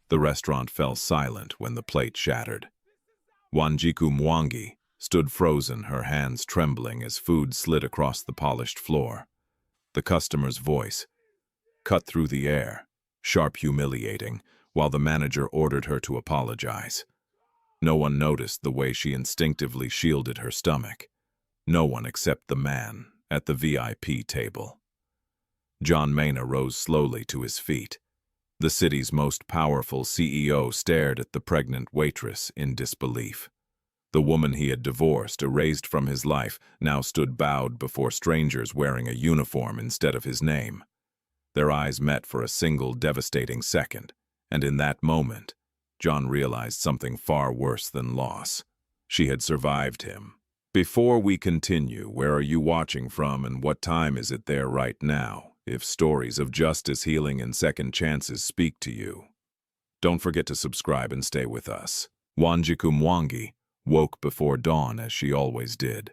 The restaurant fell silent when the plate shattered. Wanjiku Mwangi stood frozen, her hands trembling as food slid across the polished floor. The customer's voice cut through the air, sharp, humiliating, while the manager ordered her to apologize. No one noticed the way she instinctively shielded her stomach. No one except the man at the VIP table. John Mena rose slowly to his feet. The city's most powerful CEO stared at the pregnant waitress in disbelief. The woman he had divorced, erased from his life, now stood bowed before strangers wearing a uniform instead of his name. Their eyes met for a single devastating second, and in that moment, John realized something far worse than loss. She had survived him. Before we continue, where are you watching from and what time is it there right now? If stories of justice, healing, and second chances speak to you, don't forget to subscribe and stay with us. Wanjiku Mwangi woke before dawn as she always did.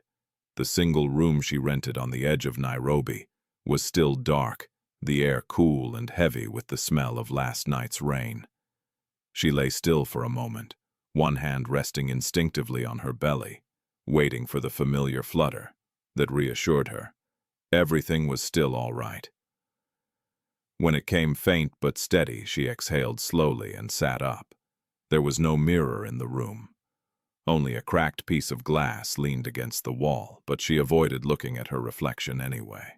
The single room she rented on the edge of Nairobi was still dark, the air cool and heavy with the smell of last night's rain. She lay still for a moment, one hand resting instinctively on her belly, waiting for the familiar flutter that reassured her. Everything was still all right. When it came faint but steady, she exhaled slowly and sat up. There was no mirror in the room. Only a cracked piece of glass leaned against the wall, but she avoided looking at her reflection anyway.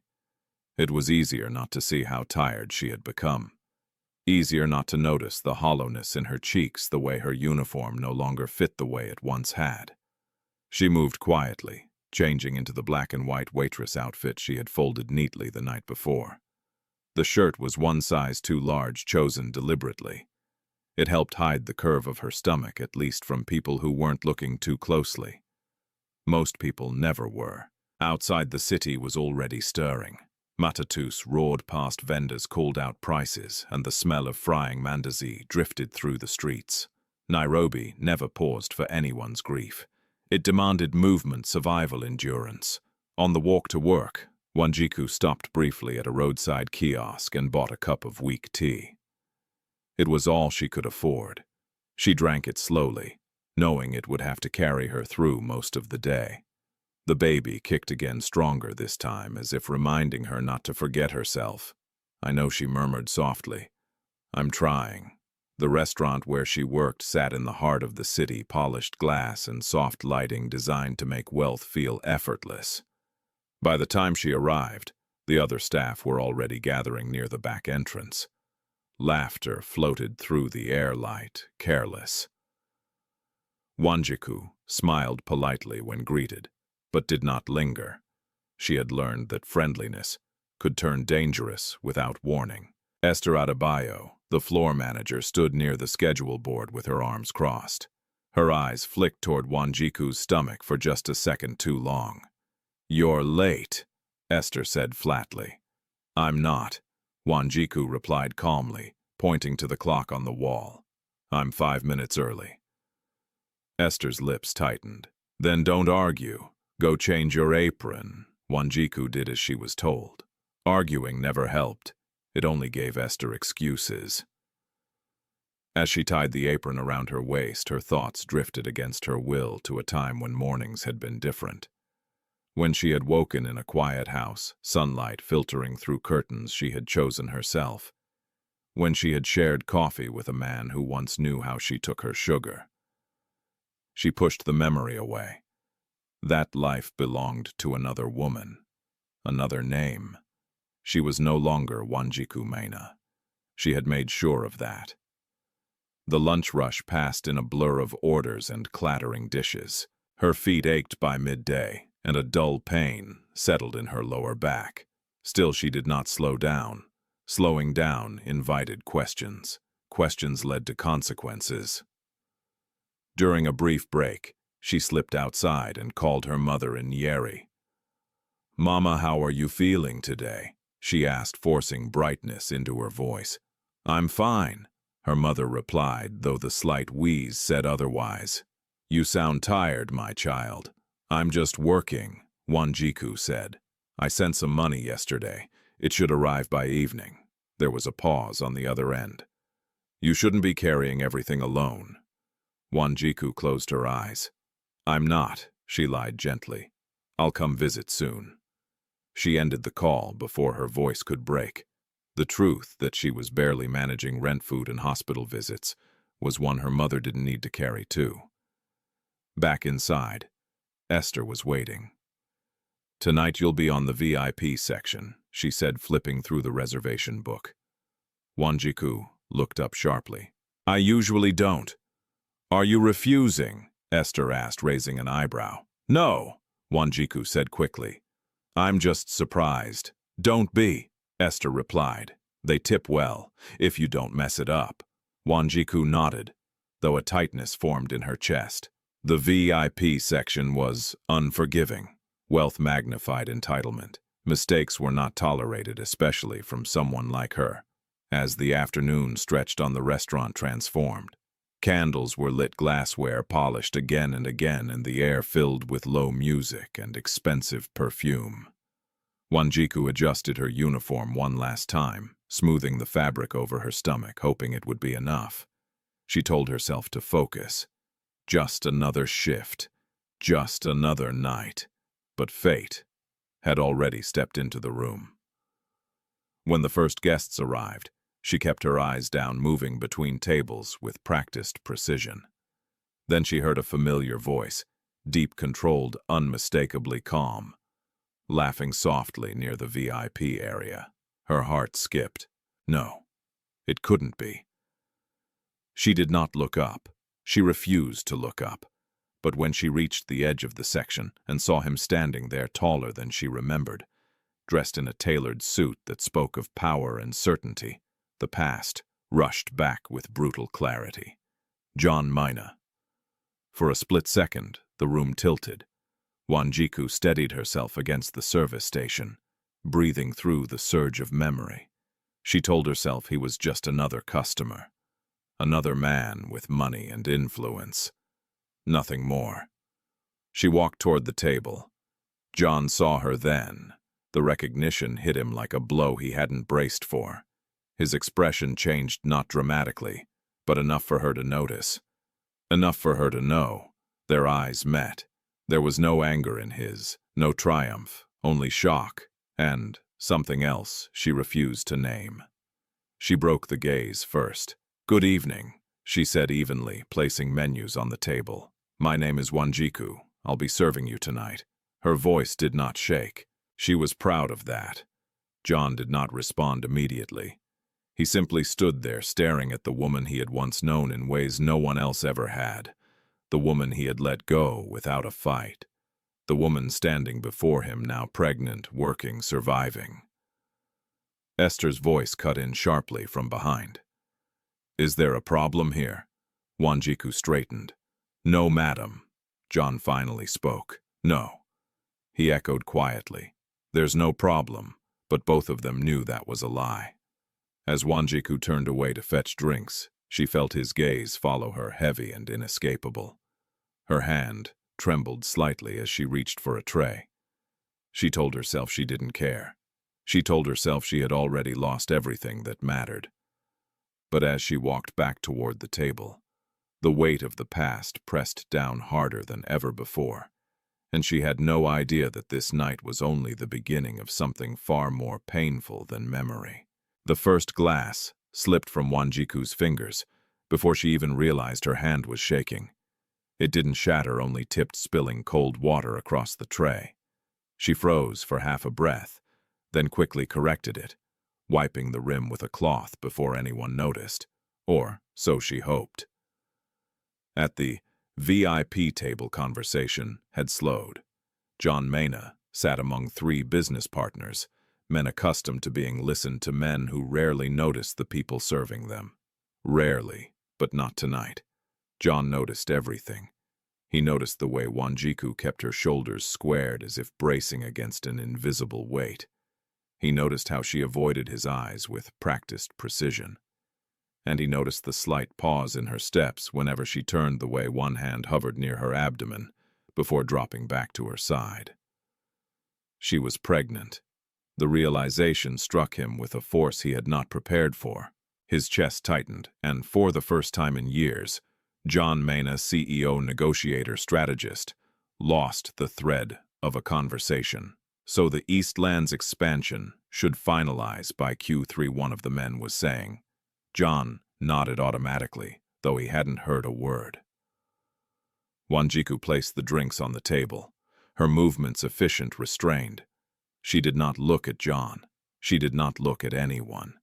It was easier not to see how tired she had become. Easier not to notice the hollowness in her cheeks, the way her uniform no longer fit the way it once had. She moved quietly, changing into the black and white waitress outfit she had folded neatly the night before. The shirt was one size too large, chosen deliberately. It helped hide the curve of her stomach, at least from people who weren't looking too closely. Most people never were. Outside, the city was already stirring. Matatus roared past, vendors called out prices, and the smell of frying mandazi drifted through the streets. Nairobi never paused for anyone's grief. It demanded movement, survival, endurance. On the walk to work, Wanjiku stopped briefly at a roadside kiosk and bought a cup of weak tea. It was all she could afford. She drank it slowly, knowing it would have to carry her through most of the day. The baby kicked again, stronger this time, as if reminding her not to forget herself. "I know," she murmured softly. "I'm trying." The restaurant where she worked sat in the heart of the city, polished glass and soft lighting designed to make wealth feel effortless. By the time she arrived, the other staff were already gathering near the back entrance. Laughter floated through the air, light, careless. Wanjiku smiled politely when greeted, but did not linger. She had learned that friendliness could turn dangerous without warning. Esther Adebayo, the floor manager, stood near the schedule board with her arms crossed. Her eyes flicked toward Wanjiku's stomach for just a second too long. "You're late," Esther said flatly. "I'm not," Wanjiku replied calmly, pointing to the clock on the wall. "I'm 5 minutes early." Esther's lips tightened. "Then don't argue. Go change your apron." Wanjiku did as she was told. Arguing never helped. It only gave Esther excuses. As she tied the apron around her waist, her thoughts drifted against her will to a time when mornings had been different. When she had woken in a quiet house, sunlight filtering through curtains she had chosen herself. When she had shared coffee with a man who once knew how she took her sugar. She pushed the memory away. That life belonged to another woman, another name. She was no longer Wanjiku Mena. She had made sure of that. The lunch rush passed in a blur of orders and clattering dishes. Her feet ached by midday, and a dull pain settled in her lower back. Still, she did not slow down. Slowing down invited questions. Questions led to consequences. During a brief break, she slipped outside and called her mother in Nyeri. "Mama, how are you feeling today?" she asked, forcing brightness into her voice. "I'm fine," her mother replied, though the slight wheeze said otherwise. "You sound tired, my child." "I'm just working," Wanjiku said. "I sent some money yesterday. It should arrive by evening." There was a pause on the other end. You shouldn't be carrying everything alone. Wanjiku closed her eyes. I'm not, she lied gently. I'll come visit soon. She ended the call before her voice could break. The truth that she was barely managing rent, food, and hospital visits was one her mother didn't need to carry too. Back inside, Esther was waiting. Tonight you'll be on the VIP section, she said, flipping through the reservation book. Wanjiku looked up sharply. I usually don't. Are you refusing? Esther asked, raising an eyebrow. No, Wanjiku said quickly. I'm just surprised. Don't be, Esther replied. They tip well, if you don't mess it up. Wanjiku nodded, though a tightness formed in her chest. The VIP section was unforgiving. Wealth magnified entitlement. Mistakes were not tolerated, especially from someone like her. As the afternoon stretched on, the restaurant transformed. Candles were lit, glassware polished again and again, and the air filled with low music and expensive perfume. Wanjiku adjusted her uniform one last time, smoothing the fabric over her stomach, hoping it would be enough. She told herself to focus. Just another shift. Just another night. But fate had already stepped into the room. When the first guests arrived, she kept her eyes down, moving between tables with practiced precision. Then she heard a familiar voice, deep, controlled, unmistakably calm, laughing softly near the VIP area. Her heart skipped. No, it couldn't be. She did not look up. She refused to look up. But when she reached the edge of the section and saw him standing there, taller than she remembered, dressed in a tailored suit that spoke of power and certainty, the past rushed back with brutal clarity. John Mina. For a split second, the room tilted. Wanjiku steadied herself against the service station, breathing through the surge of memory. She told herself he was just another customer, another man with money and influence. Nothing more. She walked toward the table. John saw her then. The recognition hit him like a blow he hadn't braced for. His expression changed, not dramatically, but enough for her to notice. Enough for her to know. Their eyes met. There was no anger in his, no triumph, only shock, and something else she refused to name. She broke the gaze first. Good evening, she said evenly, placing menus on the table. My name is Wanjiku. I'll be serving you tonight. Her voice did not shake. She was proud of that. John did not respond immediately. He simply stood there, staring at the woman he had once known in ways no one else ever had. The woman he had let go without a fight. The woman standing before him, now pregnant, working, surviving. Esther's voice cut in sharply from behind. Is there a problem here? Wanjiku straightened. No, madam. John finally spoke. No. He echoed quietly. There's no problem, but both of them knew that was a lie. As Wanjiku turned away to fetch drinks, she felt his gaze follow her, heavy and inescapable. Her hand trembled slightly as she reached for a tray. She told herself she didn't care. She told herself she had already lost everything that mattered. But as she walked back toward the table, the weight of the past pressed down harder than ever before, and she had no idea that this night was only the beginning of something far more painful than memory. The first glass slipped from Wanjiku's fingers before she even realized her hand was shaking. It didn't shatter, only tipped, spilling cold water across the tray. She froze for half a breath, then quickly corrected it, wiping the rim with a cloth before anyone noticed, or so she hoped. At the VIP table, conversation had slowed. John Mena sat among three business partners, men accustomed to being listened to, men who rarely noticed the people serving them. Rarely, but not tonight. John noticed everything. He noticed the way Wanjiku kept her shoulders squared as if bracing against an invisible weight. He noticed how she avoided his eyes with practiced precision. And he noticed the slight pause in her steps whenever she turned the way one hand hovered near her abdomen before dropping back to her side. She was pregnant. The realization struck him with a force he had not prepared for. His chest tightened, and for the first time in years, John Mena, CEO, negotiator, strategist, lost the thread of a conversation. So the Eastland's expansion should finalize by Q3, one of the men was saying. John nodded automatically, though he hadn't heard a word. Wanjiku placed the drinks on the table, her movements efficient, restrained. She did not look at John. She did not look at anyone.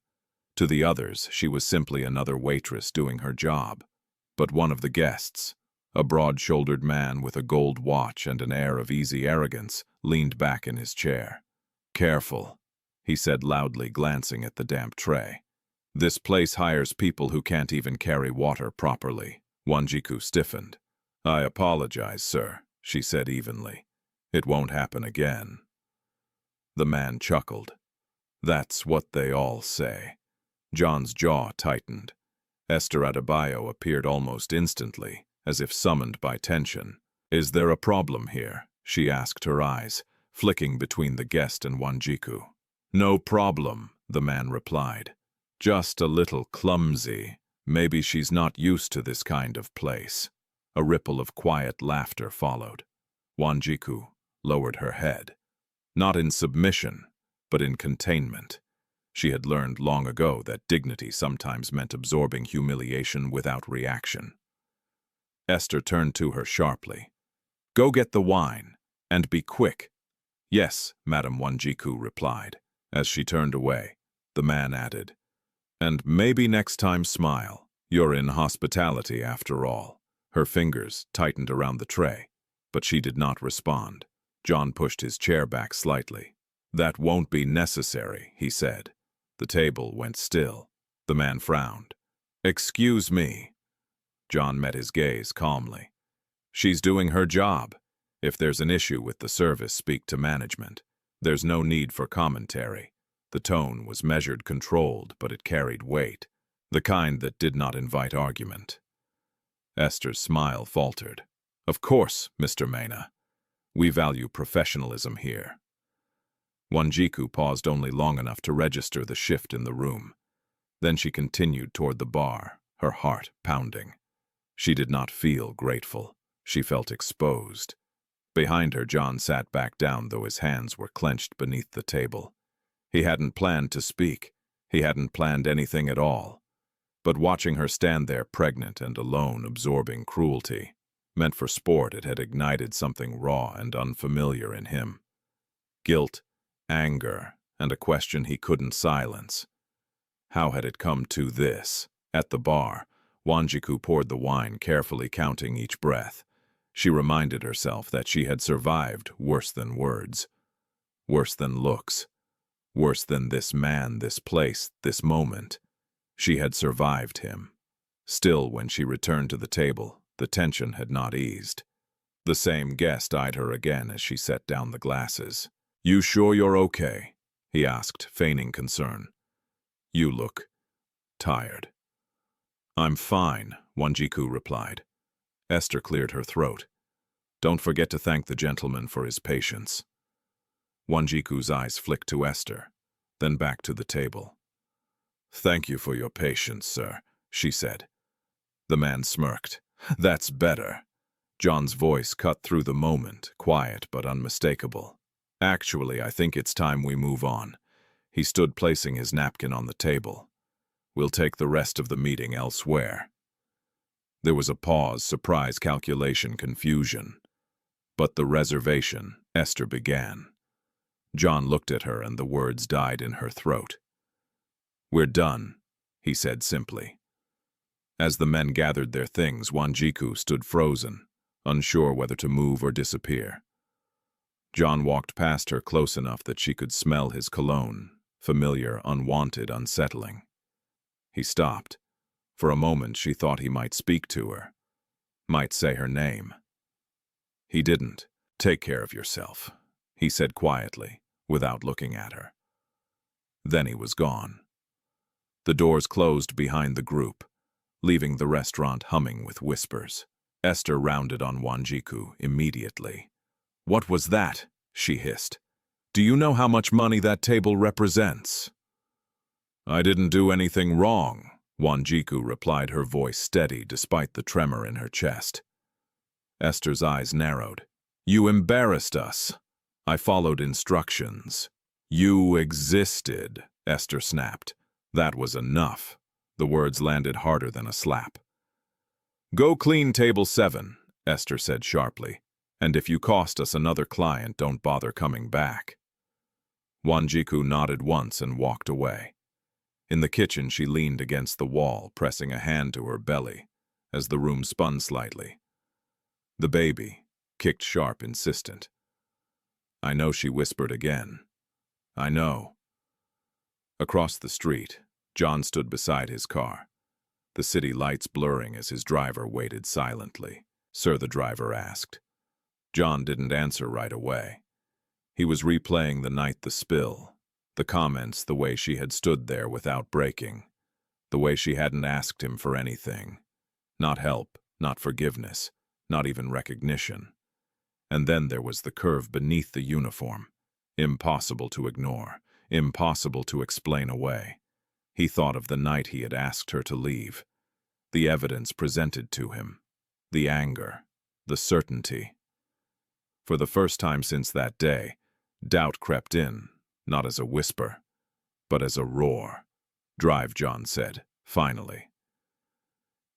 To the others, she was simply another waitress doing her job. But one of the guests, a broad-shouldered man with a gold watch and an air of easy arrogance, leaned back in his chair. "Careful," he said loudly, glancing at the damp tray. "This place hires people who can't even carry water properly." Wanjiku stiffened. "I apologize, sir," she said evenly. "It won't happen again." The man chuckled. "That's what they all say." John's jaw tightened. Esther Adebayo appeared almost instantly, as if summoned by tension. "Is there a problem here?" she asked, her eyes flicking between the guest and Wanjiku. "No problem," the man replied. "Just a little clumsy. Maybe she's not used to this kind of place." A ripple of quiet laughter followed. Wanjiku lowered her head. Not in submission, but in containment. She had learned long ago that dignity sometimes meant absorbing humiliation without reaction. Esther turned to her sharply. "Go get the wine, and be quick." "Yes, Madam," Wanjiku replied. As she turned away, the man added, "And maybe next time smile. You're in hospitality after all." Her fingers tightened around the tray, but she did not respond. John pushed his chair back slightly. "That won't be necessary," he said. The table went still. The man frowned. "Excuse me." John met his gaze calmly. "She's doing her job. If there's an issue with the service, speak to management. There's no need for commentary." The tone was measured, controlled, but it carried weight, the kind that did not invite argument. Esther's smile faltered. "Of course, Mr. Mena. We value professionalism here." Wanjiku paused only long enough to register the shift in the room. Then she continued toward the bar, her heart pounding. She did not feel grateful. She felt exposed. Behind her, John sat back down, though his hands were clenched beneath the table. He hadn't planned to speak. He hadn't planned anything at all. But watching her stand there, pregnant and alone, absorbing cruelty, meant for sport, it had ignited something raw and unfamiliar in him. Guilt, anger, and a question he couldn't silence. How had it come to this? At the bar, Wanjiku poured the wine, carefully counting each breath. She reminded herself that she had survived worse than words, worse than looks, worse than this man, this place, this moment. She had survived him. Still, when she returned to the table, the tension had not eased. The same guest eyed her again as she set down the glasses. "You sure you're okay?" he asked, feigning concern. "You look tired." "I'm fine," Wanjiku replied. Esther cleared her throat. "Don't forget to thank the gentleman for his patience." Wanjiku's eyes flicked to Esther, then back to the table. "Thank you for your patience, sir," she said. The man smirked. "That's better." John's voice cut through the moment, quiet but unmistakable. "Actually, I think it's time we move on." He stood, placing his napkin on the table. "We'll take the rest of the meeting elsewhere." There was a pause, surprise, calculation, confusion. "But the reservation," Esther began. John looked at her and the words died in her throat. "We're done," he said simply. As the men gathered their things, Wanjiku stood frozen, unsure whether to move or disappear. John walked past her close enough that she could smell his cologne, familiar, unwanted, unsettling. He stopped. For a moment she thought he might speak to her, might say her name. He didn't. "Take care of yourself," he said quietly, without looking at her. Then he was gone. The doors closed behind the group, leaving the restaurant humming with whispers. Esther rounded on Wanjiku immediately. "What was that?" she hissed. "Do you know how much money that table represents?" "I didn't do anything wrong," Wanjiku replied, her voice steady despite the tremor in her chest. Esther's eyes narrowed. You embarrassed us. I followed instructions. You existed, Esther snapped. That was enough. The words landed harder than a slap. Go clean table 7, Esther said sharply. And if you cost us another client, don't bother coming back. Wanjiku nodded once and walked away. In the kitchen, she leaned against the wall, pressing a hand to her belly, as the room spun slightly. The baby kicked sharp, insistent. I know, she whispered again. I know. Across the street, John stood beside his car, the city lights blurring as his driver waited silently. Sir, the driver asked. John didn't answer right away. He was replaying the night, the spill, the comments, the way she had stood there without breaking, the way she hadn't asked him for anything. Not help, not forgiveness, not even recognition. And then there was the curve beneath the uniform. Impossible to ignore, impossible to explain away. He thought of the night he had asked her to leave, the evidence presented to him, the anger, the certainty. For the first time since that day, doubt crept in, not as a whisper, but as a roar. Drive, John said, finally.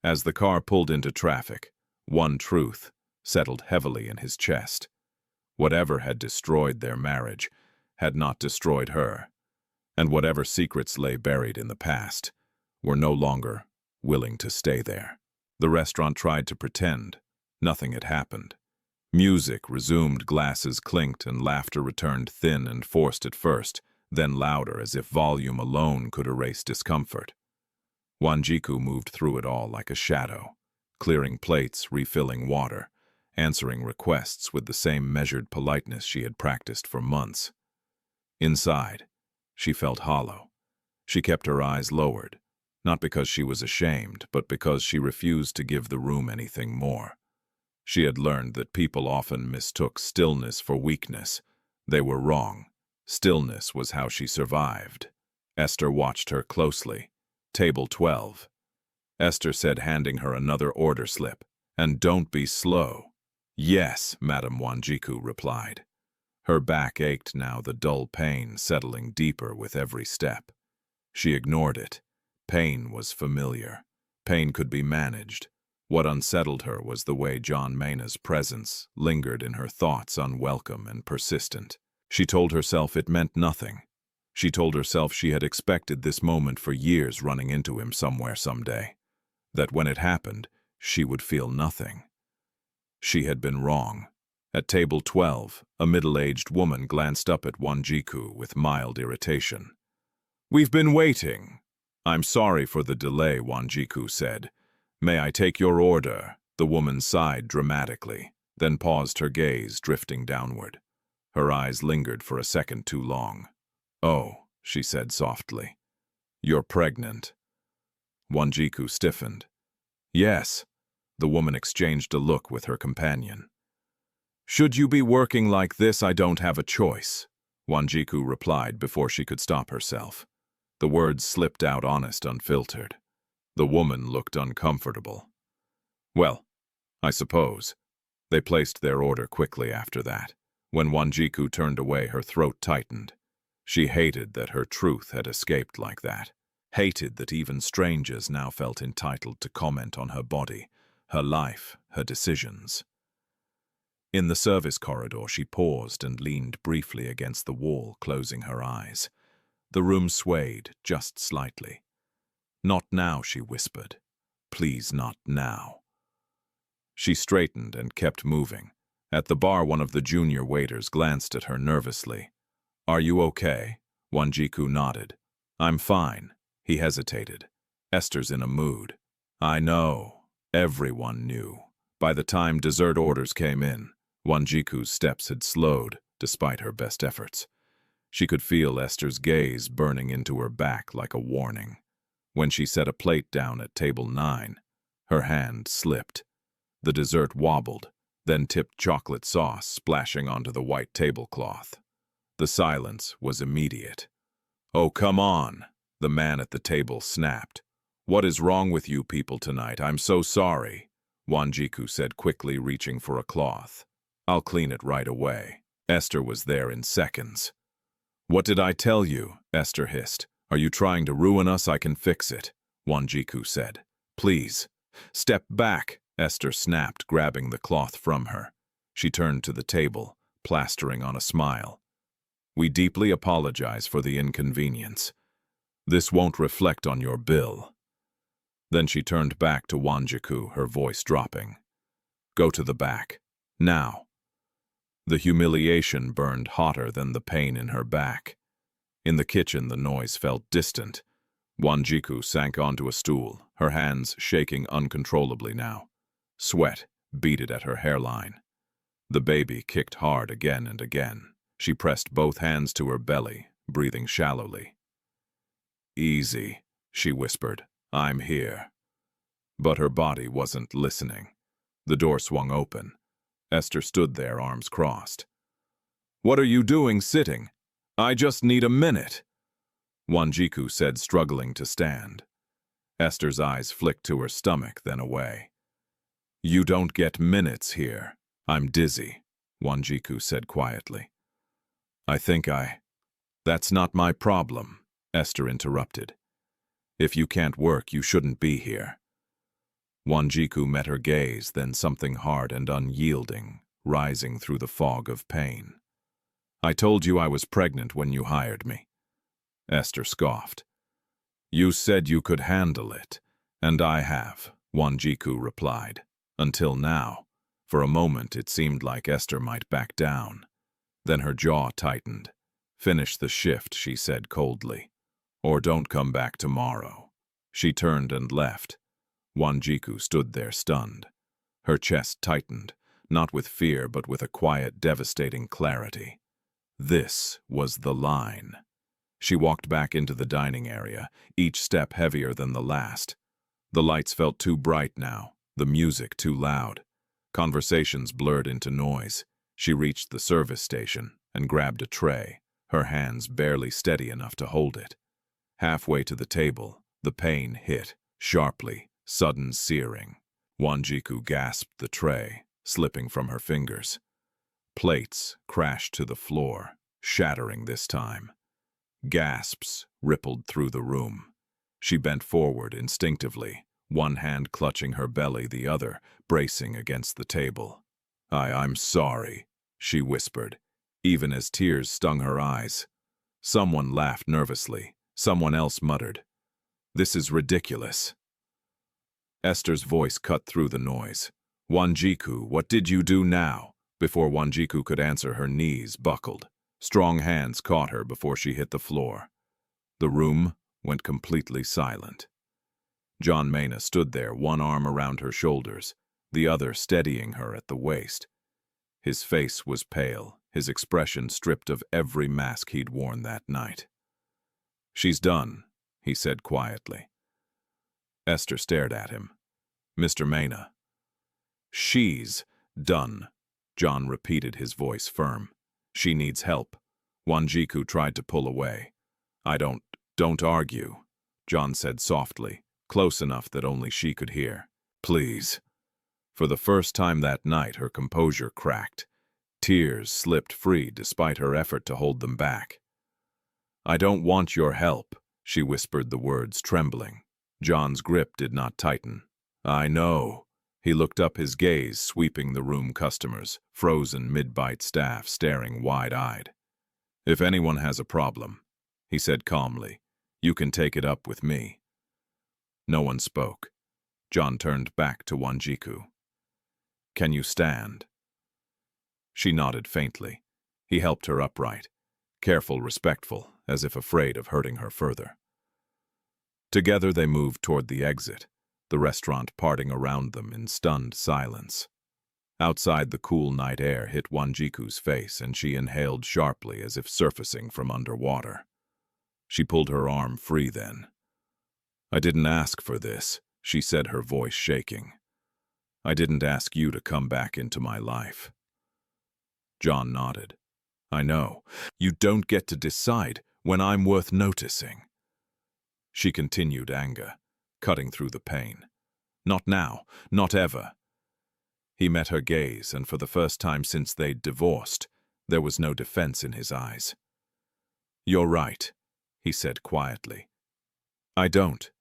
As the car pulled into traffic, one truth settled heavily in his chest. Whatever had destroyed their marriage had not destroyed her, and whatever secrets lay buried in the past were no longer willing to stay there. The restaurant tried to pretend nothing had happened. Music resumed, glasses clinked, and laughter returned, thin and forced at first, then louder, as if volume alone could erase discomfort. Wanjiku moved through it all like a shadow, clearing plates, refilling water, answering requests with the same measured politeness she had practiced for months. Inside, she felt hollow. She kept her eyes lowered, not because she was ashamed, but because she refused to give the room anything more. She had learned that people often mistook stillness for weakness. They were wrong. Stillness was how she survived. Esther watched her closely. Table 12. Esther said, handing her another order slip. And don't be slow. Yes, Madame Wanjiku replied. Her back ached now, the dull pain settling deeper with every step. She ignored it. Pain was familiar. Pain could be managed. What unsettled her was the way John Mayna's presence lingered in her thoughts, unwelcome and persistent. She told herself it meant nothing. She told herself she had expected this moment for years, running into him somewhere someday. That when it happened, she would feel nothing. She had been wrong. At table 12, a middle-aged woman glanced up at Wanjiku with mild irritation. We've been waiting. I'm sorry for the delay, Wanjiku said. May I take your order? The woman sighed dramatically, then paused, her gaze drifting downward. Her eyes lingered for a second too long. Oh, she said softly. You're pregnant. Wanjiku stiffened. Yes. The woman exchanged a look with her companion. Should you be working like this, I don't have a choice, Wanjiku replied before she could stop herself. The words slipped out honest, unfiltered. The woman looked uncomfortable. Well, I suppose. They placed their order quickly after that. When Wanjiku turned away, her throat tightened. She hated that her truth had escaped like that. Hated that even strangers now felt entitled to comment on her body, her life, her decisions. In the service corridor, she paused and leaned briefly against the wall, closing her eyes. The room swayed, just slightly. Not now, she whispered. Please, not now. She straightened and kept moving. At the bar, one of the junior waiters glanced at her nervously. Are you okay? Wanjiku nodded. I'm fine. He hesitated. Esther's in a mood. I know. Everyone knew. By the time dessert orders came in, Wanjiku's steps had slowed, despite her best efforts. She could feel Esther's gaze burning into her back like a warning. When she set a plate down at table 9, her hand slipped. The dessert wobbled, then tipped chocolate sauce splashing onto the white tablecloth. The silence was immediate. Oh, come on, the man at the table snapped. What is wrong with you people tonight? I'm so sorry, Wanjiku said quickly, reaching for a cloth. I'll clean it right away. Esther was there in seconds. What did I tell you? Esther hissed. Are you trying to ruin us? I can fix it, Wanjiku said. Please. Step back, Esther snapped, grabbing the cloth from her. She turned to the table, plastering on a smile. We deeply apologize for the inconvenience. This won't reflect on your bill. Then she turned back to Wanjiku, her voice dropping. Go to the back. Now. The humiliation burned hotter than the pain in her back. In the kitchen, the noise felt distant. Wanjiku sank onto a stool, her hands shaking uncontrollably now. Sweat beaded at her hairline. The baby kicked hard again and again. She pressed both hands to her belly, breathing shallowly. Easy, she whispered. I'm here. But her body wasn't listening. The door swung open. Esther stood there, arms crossed. What are you doing sitting? I just need a minute, Wanjiku said, struggling to stand. Esther's eyes flicked to her stomach, then away. You don't get minutes here. I'm dizzy, Wanjiku said quietly. That's not my problem, Esther interrupted. If you can't work, you shouldn't be here. Wanjiku met her gaze, then something hard and unyielding, rising through the fog of pain. I told you I was pregnant when you hired me. Esther scoffed. You said you could handle it, and I have, Wanjiku replied. Until now. For a moment it seemed like Esther might back down. Then her jaw tightened. Finish the shift, she said coldly. Or don't come back tomorrow. She turned and left. Wanjiku stood there stunned. Her chest tightened, not with fear but with a quiet, devastating clarity. This was the line. She walked back into the dining area, each step heavier than the last. The lights felt too bright now, the music too loud. Conversations blurred into noise. She reached the service station and grabbed a tray, her hands barely steady enough to hold it. Halfway to the table, the pain hit, sharply, sudden searing. Wanjiku gasped the tray, slipping from her fingers. Plates crashed to the floor, shattering this time. Gasps rippled through the room. She bent forward instinctively, one hand clutching her belly, the other bracing against the table. I'm sorry, she whispered, even as tears stung her eyes. Someone laughed nervously. Someone else muttered, This is ridiculous. Esther's voice cut through the noise. Wanjiku, what did you do now? Before Wanjiku could answer, her knees buckled. Strong hands caught her before she hit the floor. The room went completely silent. John Mena stood there, one arm around her shoulders, the other steadying her at the waist. His face was pale, his expression stripped of every mask he'd worn that night. She's done, he said quietly. Esther stared at him. Mr. Mena. She's done, John repeated, his voice firm. She needs help. Wanjiku tried to pull away. Don't argue, John said softly, close enough that only she could hear. Please. For the first time that night, her composure cracked. Tears slipped free despite her effort to hold them back. I don't want your help, she whispered, the words trembling. John's grip did not tighten. I know. He looked up, his gaze sweeping the room, customers, frozen mid-bite staff staring wide-eyed. If anyone has a problem, he said calmly, you can take it up with me. No one spoke. John turned back to Wanjiku. Can you stand? She nodded faintly. He helped her upright, careful, respectful, as if afraid of hurting her further. Together they moved toward the exit, the restaurant parting around them in stunned silence. Outside, the cool night air hit Wanjiku's face, and she inhaled sharply as if surfacing from underwater. She pulled her arm free then. I didn't ask for this, she said, her voice shaking. I didn't ask you to come back into my life. John nodded. I know. You don't get to decide when I'm worth noticing. She continued, anger. cutting through the pain. Not now, not ever. He met her gaze, and for the first time since they'd divorced, there was no defense in his eyes. "You're right," he said quietly. "I don't."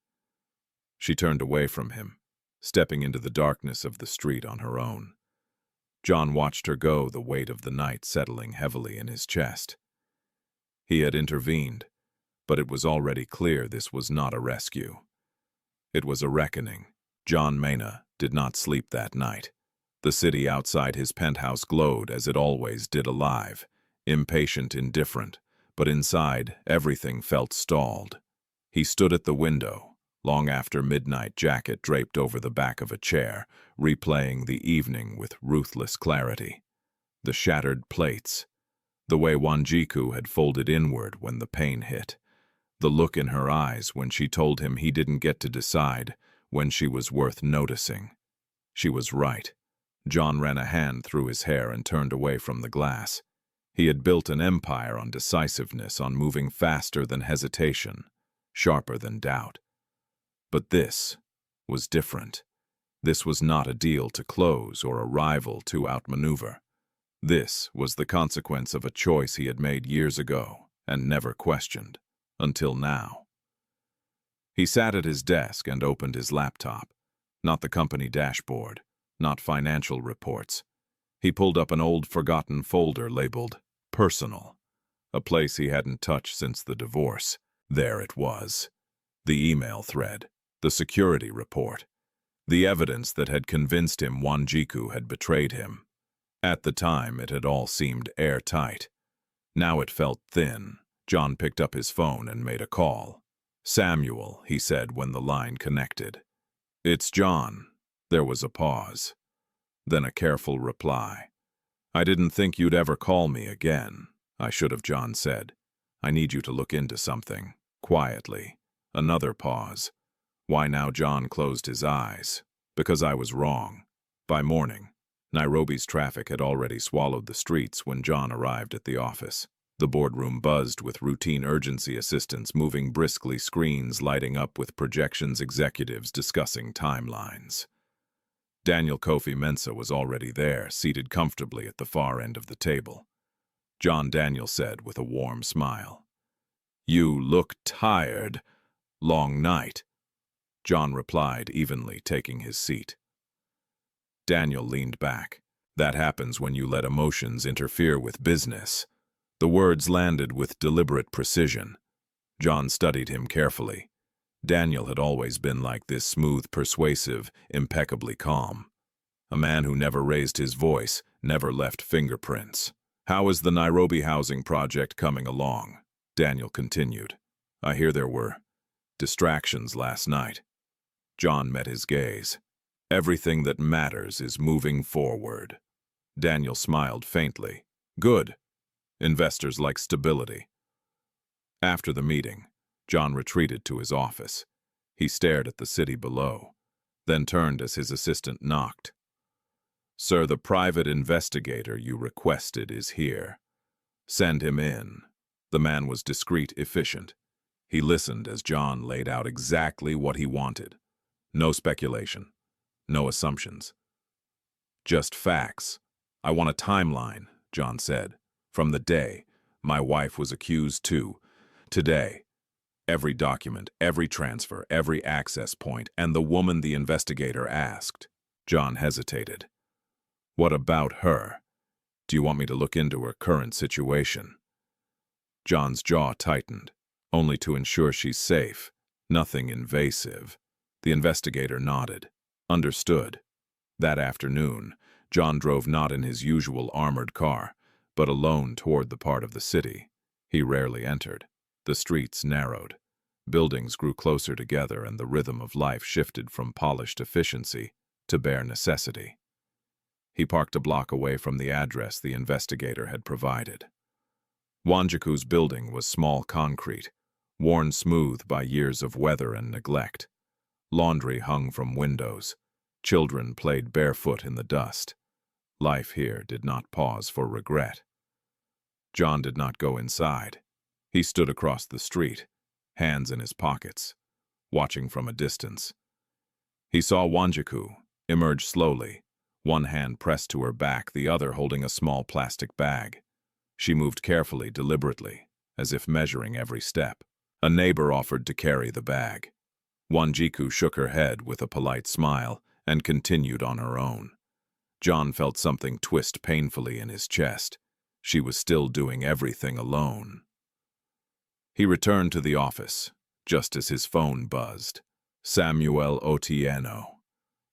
She turned away from him, stepping into the darkness of the street on her own. John watched her go, the weight of the night settling heavily in his chest. He had intervened, but it was already clear this was not a rescue. It was a reckoning. John Mena did not sleep that night. The city outside his penthouse glowed as it always did, alive, impatient, indifferent, but inside everything felt stalled. He stood at the window, long after midnight, jacket draped over the back of a chair, replaying the evening with ruthless clarity. The shattered plates, the way Wanjiku had folded inward when the pain hit, the look in her eyes when she told him he didn't get to decide when she was worth noticing. She was right. John ran a hand through his hair and turned away from the glass. He had built an empire on decisiveness, on moving faster than hesitation, sharper than doubt. But this was different. This was not a deal to close or a rival to outmaneuver. This was the consequence of a choice he had made years ago and never questioned, until now. He sat at his desk and opened his laptop, not the company dashboard, not financial reports. He pulled up an old forgotten folder labeled Personal, a place he hadn't touched since the divorce. There it was. The email thread, the security report, the evidence that had convinced him Wanjiku had betrayed him. At the time, it had all seemed airtight. Now it felt thin. John picked up his phone and made a call. "Samuel," he said when the line connected. "It's John." There was a pause. Then a careful reply. "I didn't think you'd ever call me again." "I should have," John said. "I need you to look into something." Quietly. Another pause. "Why now?" John closed his eyes. "Because I was wrong." By morning, Nairobi's traffic had already swallowed the streets when John arrived at the office. The boardroom buzzed with routine urgency assistants moving briskly, screens lighting up with projections, executives discussing timelines. Daniel Kofi Mensah was already there, seated comfortably at the far end of the table. "John," Daniel said with a warm smile. "You look tired. Long night." John replied evenly, taking his seat. Daniel leaned back. "That happens when you let emotions interfere with business." The words landed with deliberate precision. John studied him carefully. Daniel had always been like this, smooth, persuasive, impeccably calm. A man who never raised his voice, never left fingerprints. "How is the Nairobi housing project coming along?" Daniel continued. "I hear there were distractions last night." John met his gaze. "Everything that matters is moving forward." Daniel smiled faintly. "Good. Investors like stability." After the meeting, John retreated to his office. He stared at the city below, then turned as his assistant knocked. "Sir, the private investigator you requested is here." "Send him in." The man was discreet, efficient. He listened as John laid out exactly what he wanted. No speculation, no assumptions. Just facts. "I want a timeline," John said. "From the day my wife was accused to today. Every document, every transfer, every access point, and the woman the investigator asked." John hesitated. "What about her? Do you want me to look into her current situation?" John's jaw tightened. "Only to ensure she's safe. Nothing invasive." The investigator nodded. "Understood." That afternoon, John drove not in his usual armored car, but alone toward the part of the city he rarely entered. The streets narrowed. Buildings grew closer together, and the rhythm of life shifted from polished efficiency to bare necessity. He parked a block away from the address the investigator had provided. Wanjiku's building was small concrete, worn smooth by years of weather and neglect. Laundry hung from windows. Children played barefoot in the dust. Life here did not pause for regret. John did not go inside. He stood across the street, hands in his pockets. watching from a distance. He saw Wanjiku emerge slowly, one hand pressed to her back, the other holding a small plastic bag. She moved carefully, deliberately, as if measuring every step. A neighbor offered to carry the bag. Wanjiku shook her head with a polite smile and continued on her own. John felt something twist painfully in his chest. She was still doing everything alone. He returned to the office, just as his phone buzzed. Samuel Otieno.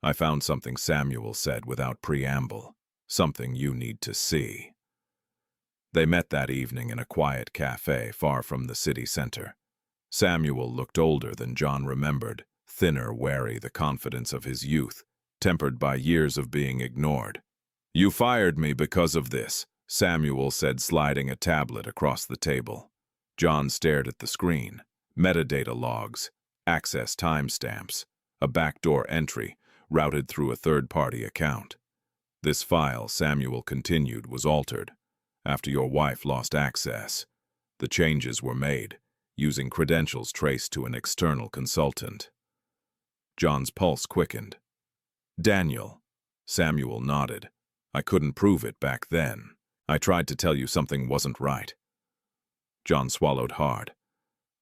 I found something, Samuel said without preamble. Something you need to see. They met that evening in a quiet cafe far from the city center. Samuel looked older than John remembered, thinner, wary, the confidence of his youth, tempered by years of being ignored. You fired me because of this, Samuel said, sliding a tablet across the table. John stared at the screen. Metadata logs, access timestamps, a backdoor entry routed through a third-party account. This file, Samuel continued, was altered. After your wife lost access, the changes were made, using credentials traced to an external consultant. John's pulse quickened. Daniel, Samuel nodded. I couldn't prove it back then. I tried to tell you something wasn't right. John swallowed hard.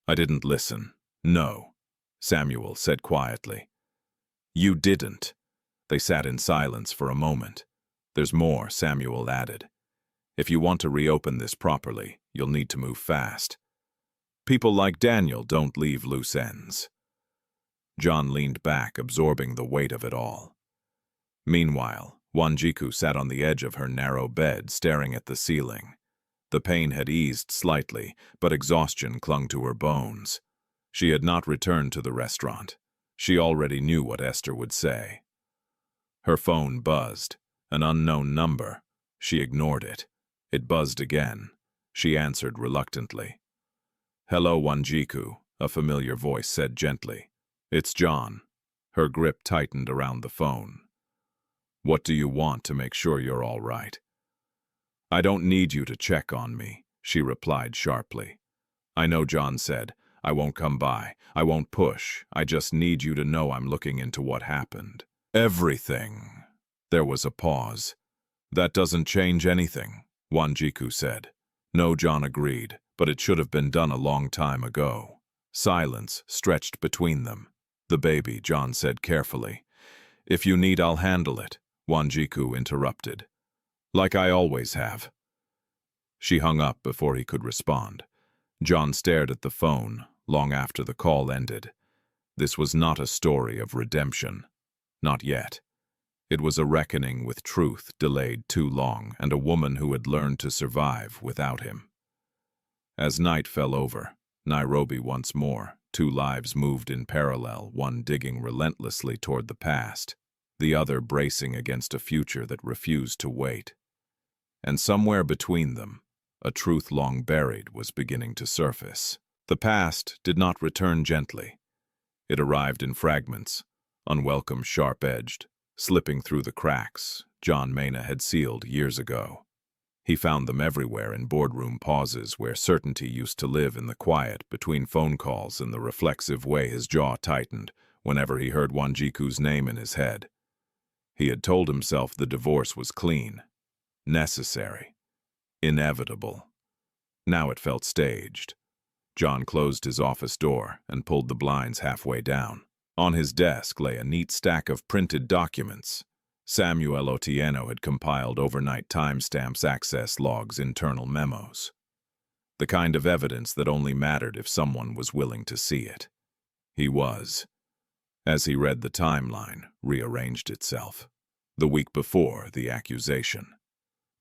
I didn't listen. No, Samuel said quietly. You didn't. They sat in silence for a moment. There's more, Samuel added. If you want to reopen this properly, you'll need to move fast. People like Daniel don't leave loose ends. John leaned back, absorbing the weight of it all. Meanwhile, Wanjiku sat on the edge of her narrow bed, staring at the ceiling. The pain had eased slightly, but exhaustion clung to her bones. She had not returned to the restaurant. She already knew what Esther would say. Her phone buzzed. An unknown number. She ignored it. It buzzed again. She answered reluctantly. Hello, Wanjiku, a familiar voice said gently. It's John. Her grip tightened around the phone. What do you want to make sure you're all right? I don't need you to check on me, she replied sharply. I know, John said. I won't come by. I won't push. I just need you to know I'm looking into what happened. Everything. There was a pause. That doesn't change anything, Wanjiku said. No, John agreed, but it should have been done a long time ago. Silence stretched between them. The baby, John said carefully. If you need, I'll handle it, Wanjiku interrupted. Like I always have. She hung up before he could respond. John stared at the phone long after the call ended. This was not a story of redemption. Not yet. It was a reckoning with truth delayed too long, and a woman who had learned to survive without him. As night fell over, Nairobi once more, two lives moved in parallel, one digging relentlessly toward the past, the other bracing against a future that refused to wait. And somewhere between them, a truth long buried was beginning to surface. The past did not return gently. It arrived in fragments, unwelcome, sharp-edged, slipping through the cracks John Mena had sealed years ago. He found them everywhere, in boardroom pauses where certainty used to live, in the quiet between phone calls, in the reflexive way his jaw tightened whenever he heard Wanjiku's name in his head. He had told himself the divorce was clean, necessary, inevitable. Now it felt staged. John closed his office door and pulled the blinds halfway down. On his desk lay a neat stack of printed documents. Samuel Otieno had compiled overnight timestamps, access logs, internal memos. The kind of evidence that only mattered if someone was willing to see it. He was. As he read, the timeline rearranged itself. The week before the accusation.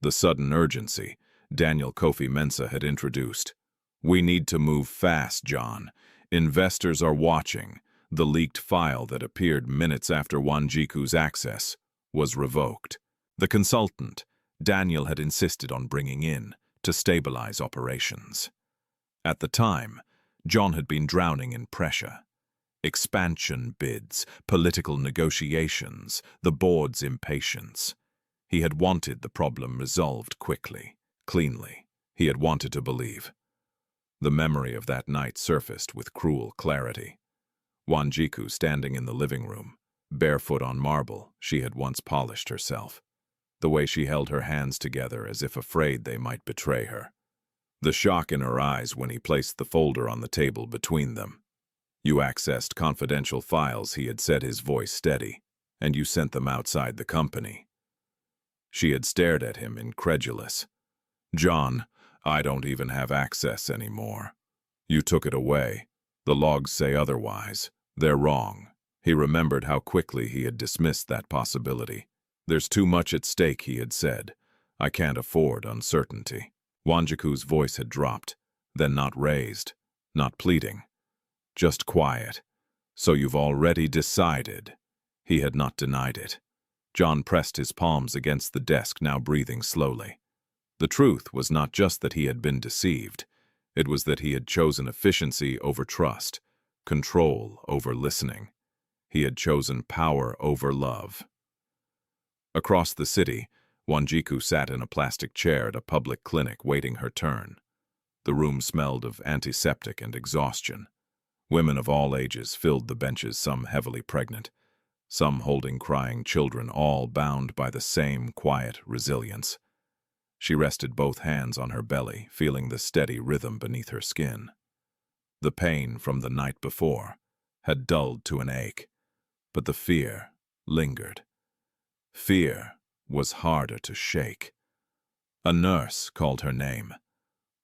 The sudden urgency Daniel Kofi Mensah had introduced. We need to move fast, John. Investors are watching. The leaked file that appeared minutes after Wanjiku's access was revoked. The consultant Daniel had insisted on bringing in to stabilize operations. At the time, John had been drowning in pressure. Expansion bids, political negotiations, the board's impatience. He had wanted the problem resolved quickly, cleanly. He had wanted to believe. The memory of that night surfaced with cruel clarity. Wanjiku standing in the living room, barefoot on marble she had once polished herself. The way she held her hands together as if afraid they might betray her. The shock in her eyes when he placed the folder on the table between them. You accessed confidential files, he had said, his voice steady, and you sent them outside the company. She had stared at him, incredulous. John, I don't even have access anymore. You took it away. The logs say otherwise. They're wrong. He remembered how quickly he had dismissed that possibility. There's too much at stake, he had said. I can't afford uncertainty. Wanjiku's voice had dropped, then not raised, not pleading, just quiet. So you've already decided. He had not denied it. John pressed his palms against the desk, now breathing slowly. The truth was not just that he had been deceived. It was that he had chosen efficiency over trust, control over listening. He had chosen power over love. Across the city, Wanjiku sat in a plastic chair at a public clinic waiting her turn. The room smelled of antiseptic and exhaustion. Women of all ages filled the benches, some heavily pregnant, some holding crying children, all bound by the same quiet resilience. She rested both hands on her belly, feeling the steady rhythm beneath her skin. The pain from the night before had dulled to an ache, but the fear lingered. Fear was harder to shake. A nurse called her name,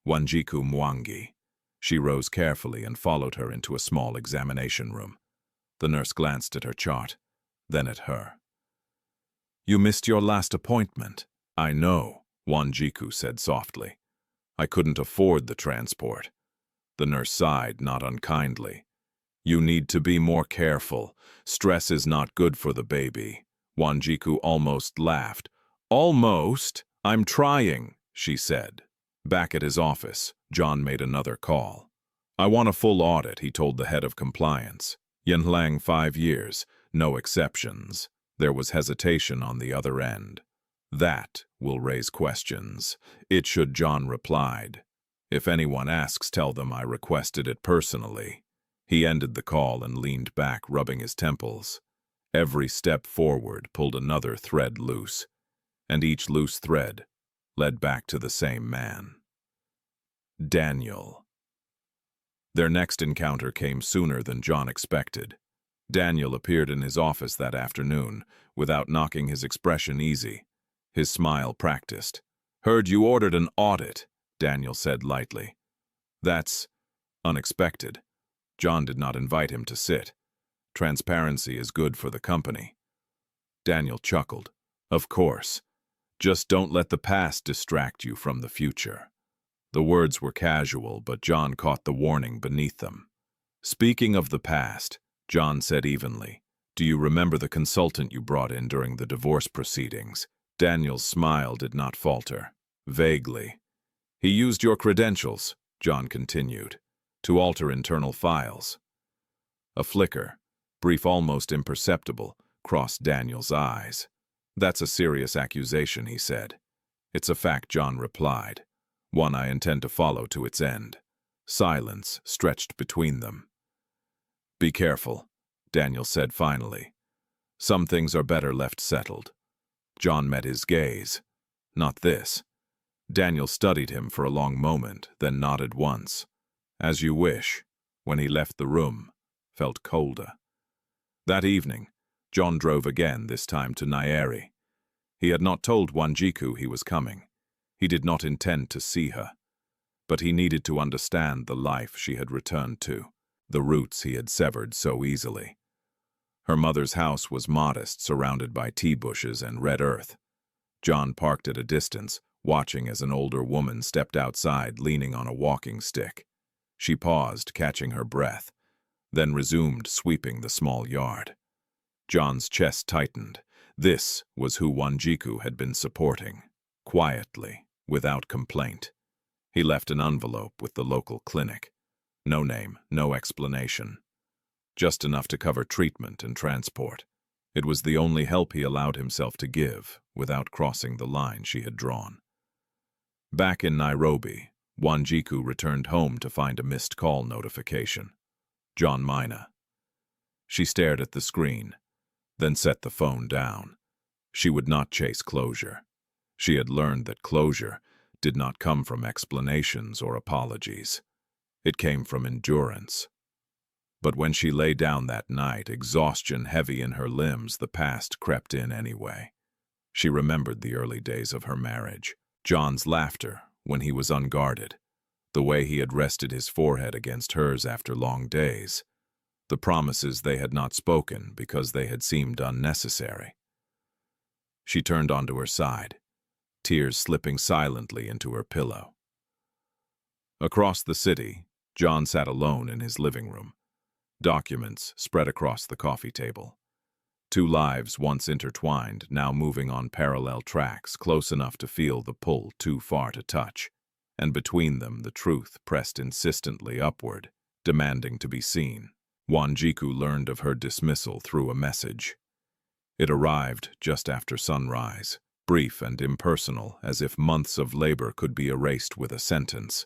Wanjiku Mwangi. She rose carefully and followed her into a small examination room. The nurse glanced at her chart, then at her. You missed your last appointment. I know, Wanjiku said softly. I couldn't afford the transport. The nurse sighed, not unkindly. You need to be more careful. Stress is not good for the baby. Wanjiku almost laughed. Almost? I'm trying, she said. Back at his office, John made another call. I want a full audit, he told the head of compliance. Yinlang 5 years, no exceptions. There was hesitation on the other end. That will raise questions. It should, John replied. If anyone asks, tell them I requested it personally. He ended the call and leaned back, rubbing his temples. Every step forward pulled another thread loose, and each loose thread led back to the same man. Daniel. Their next encounter came sooner than John expected. Daniel appeared in his office that afternoon, without knocking, his expression easy, his smile practiced. Heard you ordered an audit, Daniel said lightly. That's unexpected. John did not invite him to sit. Transparency is good for the company. Daniel chuckled. Of course. Just don't let the past distract you from the future. The words were casual, but John caught the warning beneath them. Speaking of the past, John said evenly, do you remember the consultant you brought in during the divorce proceedings? Daniel's smile did not falter. Vaguely. He used your credentials, John continued, to alter internal files. A flicker, brief, almost imperceptible, crossed Daniel's eyes. That's a serious accusation, he said. It's a fact, John replied. One I intend to follow to its end. Silence stretched between them. Be careful, Daniel said finally. Some things are better left settled. John met his gaze. Not this. Daniel studied him for a long moment, then nodded once. As you wish. When he left the room, felt colder. That evening, John drove again, this time to Nyeri. He had not told Wanjiku he was coming. He did not intend to see her. But he needed to understand the life she had returned to, the roots he had severed so easily. Her mother's house was modest, surrounded by tea bushes and red earth. John parked at a distance, watching as an older woman stepped outside, leaning on a walking stick. She paused, catching her breath, then resumed sweeping the small yard. John's chest tightened. This was who Wanjiku had been supporting, quietly, without complaint. He left an envelope with the local clinic. No name, no explanation. Just enough to cover treatment and transport. It was the only help he allowed himself to give, without crossing the line she had drawn. Back in Nairobi, Wanjiku returned home to find a missed call notification. John Mina. She stared at the screen, then set the phone down. She would not chase closure. She had learned that closure did not come from explanations or apologies. It came from endurance. But when she lay down that night, exhaustion heavy in her limbs, the past crept in anyway. She remembered the early days of her marriage, John's laughter when he was unguarded, the way he had rested his forehead against hers after long days, the promises they had not spoken because they had seemed unnecessary. She turned onto her side, tears slipping silently into her pillow. Across the city, John sat alone in his living room, documents spread across the coffee table. Two lives once intertwined, now moving on parallel tracks, close enough to feel the pull, too far to touch. And between them, the truth pressed insistently upward, demanding to be seen. Wanjiku learned of her dismissal through a message. It arrived just after sunrise, brief and impersonal, as if months of labor could be erased with a sentence.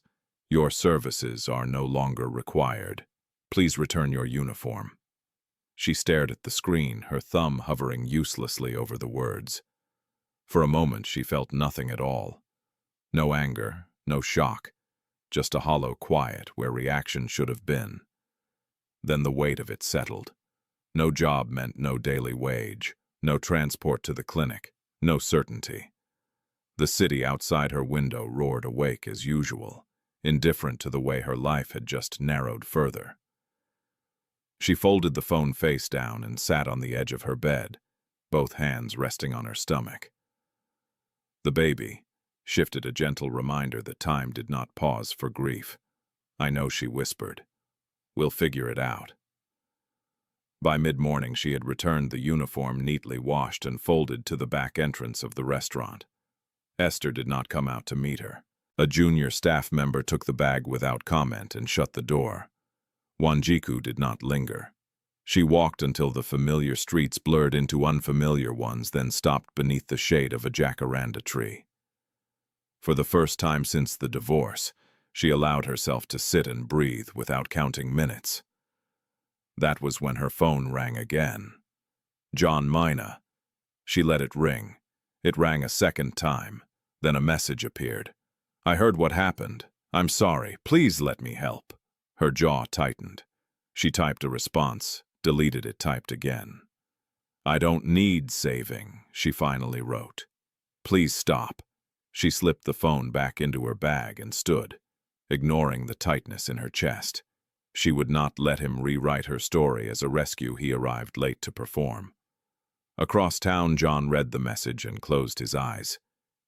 Your services are no longer required. Please return your uniform. She stared at the screen, her thumb hovering uselessly over the words. For a moment she felt nothing at all. No anger, no shock, just a hollow quiet where reaction should have been. Then the weight of it settled. No job meant no daily wage, no transport to the clinic, no certainty. The city outside her window roared awake as usual, indifferent to the way her life had just narrowed further. She folded the phone face down and sat on the edge of her bed, both hands resting on her stomach. The baby shifted, a gentle reminder that time did not pause for grief. I know, she whispered. We'll figure it out. By mid-morning she had returned the uniform neatly washed and folded to the back entrance of the restaurant. Esther did not come out to meet her. A junior staff member took the bag without comment and shut the door. Wanjiku did not linger. She walked until the familiar streets blurred into unfamiliar ones, then stopped beneath the shade of a jacaranda tree. For the first time since the divorce, she allowed herself to sit and breathe without counting minutes. That was when her phone rang again. John Mina. She let it ring. It rang a second time. Then a message appeared. I heard what happened. I'm sorry. Please let me help. Her jaw tightened. She typed a response, deleted it, typed again. I don't need saving, she finally wrote. Please stop. She slipped the phone back into her bag and stood, ignoring the tightness in her chest. She would not let him rewrite her story as a rescue he arrived late to perform. Across town, John read the message and closed his eyes.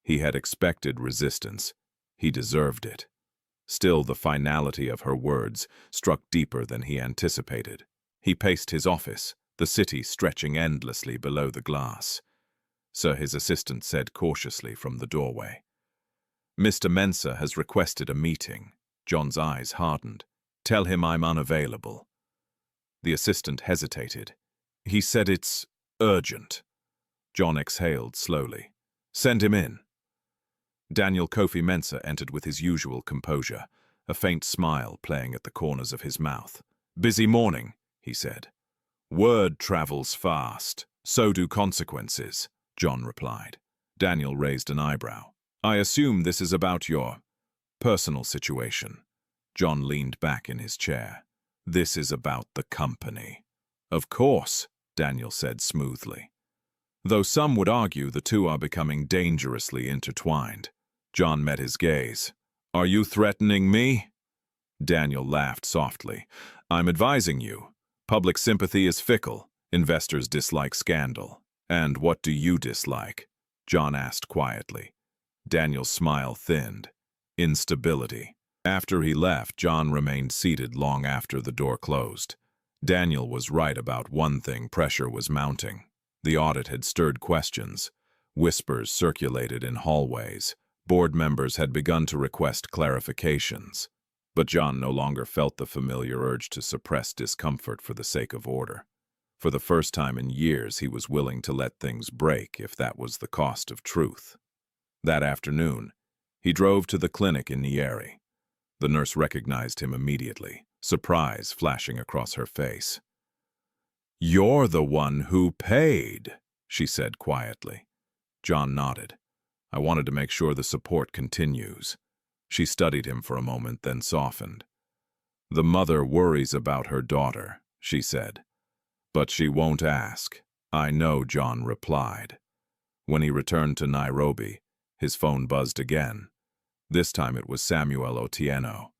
He had expected resistance. He deserved it. Still, the finality of her words struck deeper than he anticipated. He paced his office, the city stretching endlessly below the glass. Sir, his assistant said cautiously from the doorway. Mr. Mensah has requested a meeting. John's eyes hardened. Tell him I'm unavailable. The assistant hesitated. He said it's urgent. John exhaled slowly. Send him in. Daniel Kofi Mensah entered with his usual composure, a faint smile playing at the corners of his mouth. Busy morning, he said. Word travels fast. So do consequences, John replied. Daniel raised an eyebrow. I assume this is about your personal situation. John leaned back in his chair. This is about the company. Of course, Daniel said smoothly. Though some would argue the two are becoming dangerously intertwined. John met his gaze. Are you threatening me? Daniel laughed softly. I'm advising you. Public sympathy is fickle. Investors dislike scandal. And what do you dislike? John asked quietly. Daniel's smile thinned. Instability. After he left, John remained seated long after the door closed. Daniel was right about one thing: pressure was mounting. The audit had stirred questions. Whispers circulated in hallways. Board members had begun to request clarifications. But John no longer felt the familiar urge to suppress discomfort for the sake of order. For the first time in years, he was willing to let things break if that was the cost of truth. That afternoon, he drove to the clinic in Nyeri. The nurse recognized him immediately, surprise flashing across her face. "You're the one who paid," she said quietly. John nodded. "I wanted to make sure the support continues." She studied him for a moment, then softened. "The mother worries about her daughter," she said. "But she won't ask." "I know," John replied. When he returned to Nairobi, his phone buzzed again. This time it was Samuel Otieno.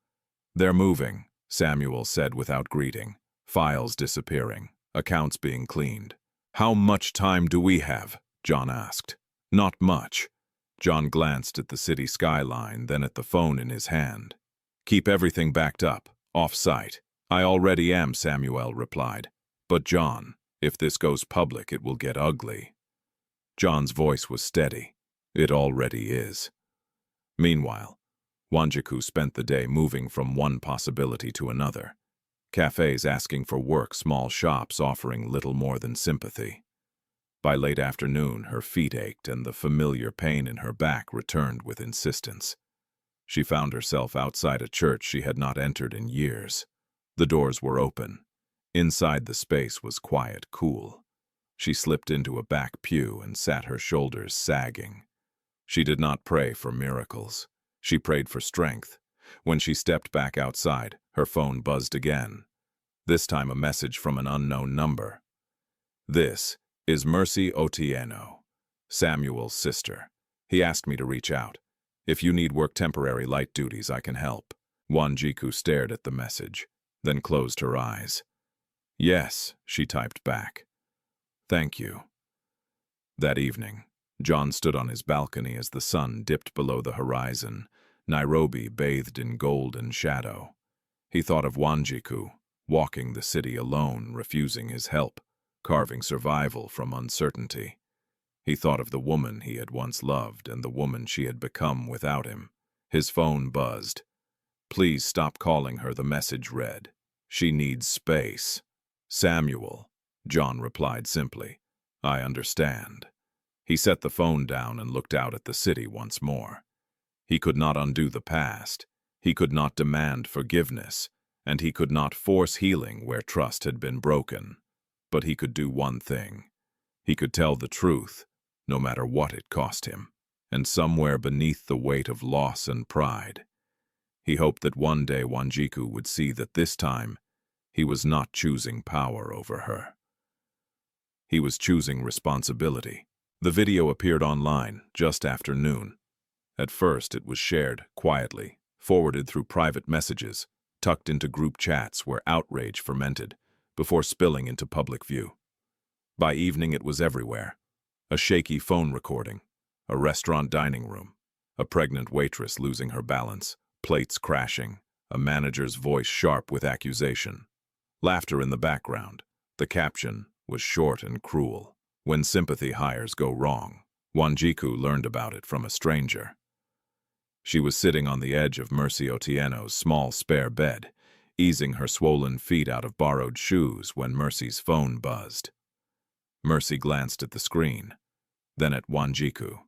"They're moving," Samuel said without greeting. "Files disappearing. Accounts being cleaned." "How much time do we have?" John asked. "Not much." John glanced at the city skyline, then at the phone in his hand. "Keep everything backed up, off-site." "I already am," Samuel replied. "But John, if this goes public, it will get ugly." John's voice was steady. "It already is." Meanwhile, Wanjiku spent the day moving from one possibility to another. Cafes asking for work, small shops offering little more than sympathy. By late afternoon, her feet ached and the familiar pain in her back returned with insistence. She found herself outside a church she had not entered in years. The doors were open. Inside, the space was quiet, cool. She slipped into a back pew and sat, her shoulders sagging. She did not pray for miracles. She prayed for strength. When she stepped back outside, her phone buzzed again. This time a message from an unknown number. "This is Mercy Otieno, Samuel's sister. He asked me to reach out. If you need work temporary light duties, I can help." Wanjiku stared at the message, then closed her eyes. "Yes," she typed back. "Thank you." That evening, John stood on his balcony as the sun dipped below the horizon, Nairobi bathed in golden shadow. He thought of Wanjiku, walking the city alone, refusing his help, carving survival from uncertainty. He thought of the woman he had once loved and the woman she had become without him. His phone buzzed. "Please stop calling her," the message read. "She needs space." "Samuel," John replied simply. "I understand." He set the phone down and looked out at the city once more. He could not undo the past. He could not demand forgiveness, and he could not force healing where trust had been broken. But he could do one thing. He could tell the truth, no matter what it cost him, and somewhere beneath the weight of loss and pride, he hoped that one day Wanjiku would see that this time he was not choosing power over her. He was choosing responsibility. The video appeared online just after noon. At first it was shared quietly, forwarded through private messages, tucked into group chats where outrage fermented, before spilling into public view. By evening it was everywhere. A shaky phone recording, a restaurant dining room, a pregnant waitress losing her balance, plates crashing, a manager's voice sharp with accusation. Laughter in the background. The caption was short and cruel. "When sympathy hires go wrong." Wanjiku learned about it from a stranger. She was sitting on the edge of Mercy Otieno's small spare bed, easing her swollen feet out of borrowed shoes when Mercy's phone buzzed. Mercy glanced at the screen, then at Wanjiku,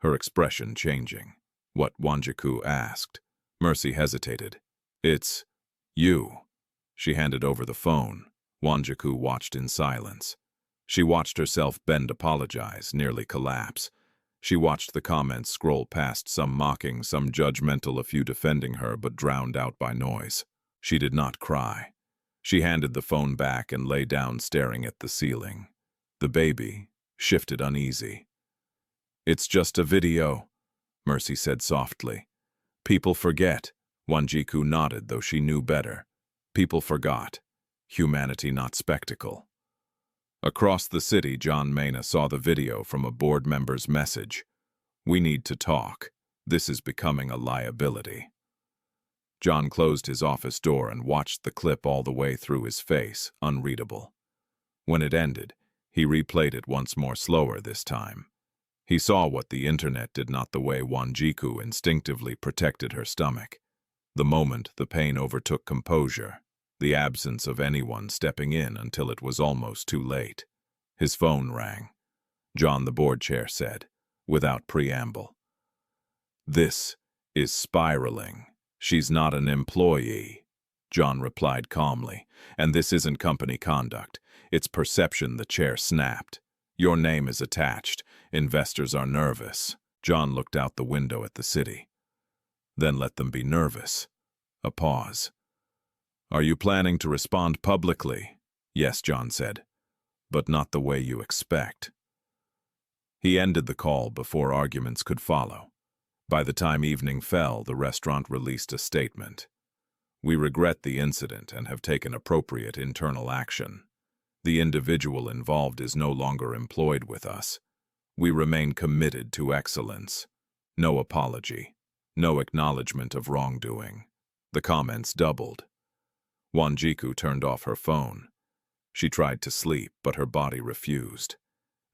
her expression changing. "What?" Wanjiku asked. Mercy hesitated. "It's you." She handed over the phone. Wanjiku watched in silence. She watched herself bend, apologize, nearly collapse. She watched the comments scroll past, some mocking, some judgmental, a few defending her but drowned out by noise. She did not cry. She handed the phone back and lay down staring at the ceiling. The baby shifted uneasy. "It's just a video," Mercy said softly. "People forget." Wanjiku nodded, though she knew better. People forgot. Humanity, not spectacle. Across the city, John Mena saw the video from a board member's message. "We need to talk. This is becoming a liability." John closed his office door and watched the clip all the way through, his face unreadable. When it ended, he replayed it once more, slower this time. He saw what the internet did, not the way Wanjiku instinctively protected her stomach. The moment the pain overtook composure, the absence of anyone stepping in until it was almost too late. His phone rang. John, the board chair, said, without preamble, "This is spiraling. She's not an employee." John replied calmly, "And this isn't company conduct. Its perception, the chair snapped. Your name is attached. Investors are nervous. John looked out the window at the city. Then let them be nervous. A pause. Are you planning to respond publicly? Yes, John said, but not the way you expect. He ended the call before arguments could follow. By the time evening fell, the restaurant released a statement. We regret the incident and have taken appropriate internal action. The individual involved is no longer employed with us. We remain committed to excellence. No apology. No acknowledgement of wrongdoing. The comments doubled. Wanjiku turned off her phone. She tried to sleep, but her body refused.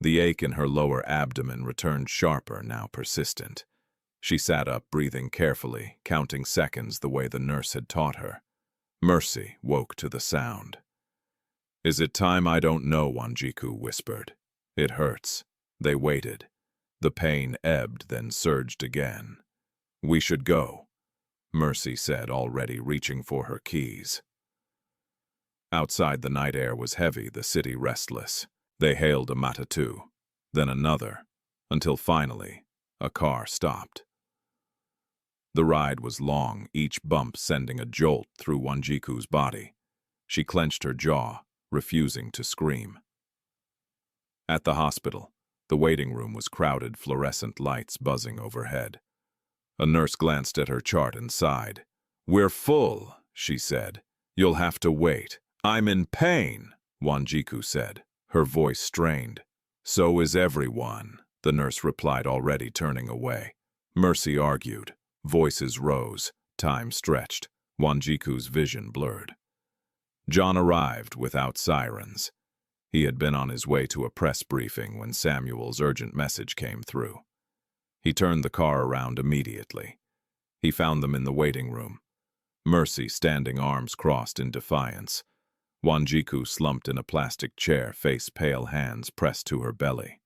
The ache in her lower abdomen returned sharper, now persistent. She sat up, breathing carefully, counting seconds the way the nurse had taught her. Mercy woke to the sound. Is it time? I don't know, Wanjiku whispered. It hurts. They waited. The pain ebbed, then surged again. We should go, Mercy said, already reaching for her keys. Outside, the night air was heavy, the city restless. They hailed a matatu, then another, until finally a car stopped. The ride was long, each bump sending a jolt through Wanjiku's body. She clenched her jaw, refusing to scream. At the hospital, the waiting room was crowded, fluorescent lights buzzing overhead. A nurse glanced at her chart and sighed. We're full, she said. You'll have to wait. I'm in pain, Wanjiku said, her voice strained. So is everyone, the nurse replied, already turning away. Mercy argued. Voices rose. Time stretched. Wanjiku's vision blurred. John arrived without sirens. He had been on his way to a press briefing when Samuel's urgent message came through. He turned the car around immediately. He found them in the waiting room. Mercy standing, arms crossed in defiance. Wanjiku slumped in a plastic chair, face pale, hands pressed to her belly.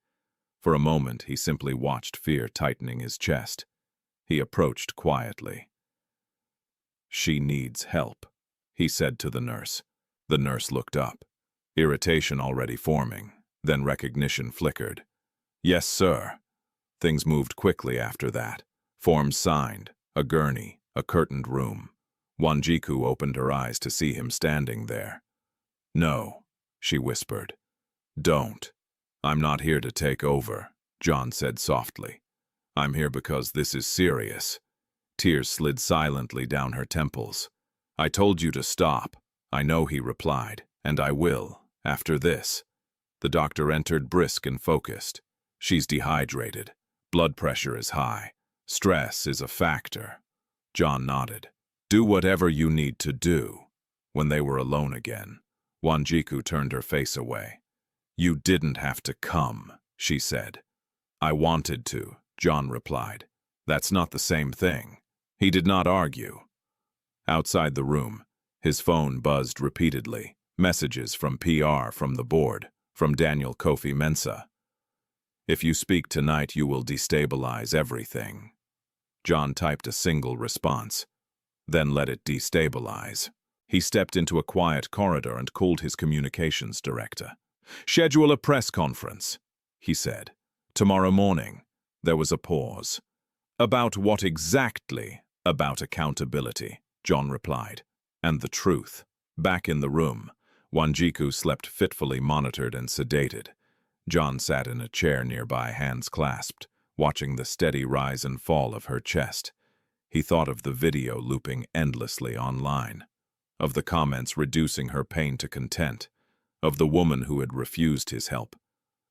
For a moment, he simply watched, fear tightening his chest. He approached quietly. She needs help, he said to the nurse. The nurse looked up. Irritation already forming, then recognition flickered. Yes, sir. Things moved quickly after that. Forms signed, a gurney, a curtained room. Wanjiku opened her eyes to see him standing there. No, she whispered. Don't. I'm not here to take over, John said softly. I'm here because this is serious. Tears slid silently down her temples. I told you to stop. I know, he replied, and I will, after this. The doctor entered, brisk and focused. She's dehydrated. Blood pressure is high. Stress is a factor. John nodded. Do whatever you need to do. When they were alone again, Wanjiku turned her face away. You didn't have to come, she said. I wanted to, John replied. That's not the same thing. He did not argue. Outside the room, his phone buzzed repeatedly. Messages from PR, from the board, from Daniel Kofi Mensah. If you speak tonight, you will destabilize everything. John typed a single response, then let it destabilize. He stepped into a quiet corridor and called his communications director. Schedule a press conference, he said. Tomorrow morning. There was a pause. About what exactly? About accountability, John replied. And the truth. Back in the room, Wanjiku slept fitfully, monitored and sedated. John sat in a chair nearby, hands clasped, watching the steady rise and fall of her chest. He thought of the video looping endlessly online, of the comments reducing her pain to content, of the woman who had refused his help,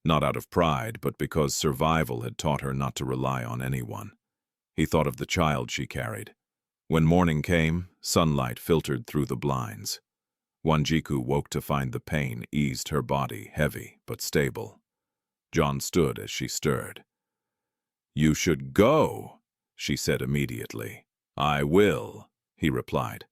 not out of pride, but because survival had taught her not to rely on anyone. He thought of the child she carried. When morning came, sunlight filtered through the blinds. Wanjiku woke to find the pain eased her body, heavy but stable. John stood as she stirred. You should go, she said immediately. I will, he replied.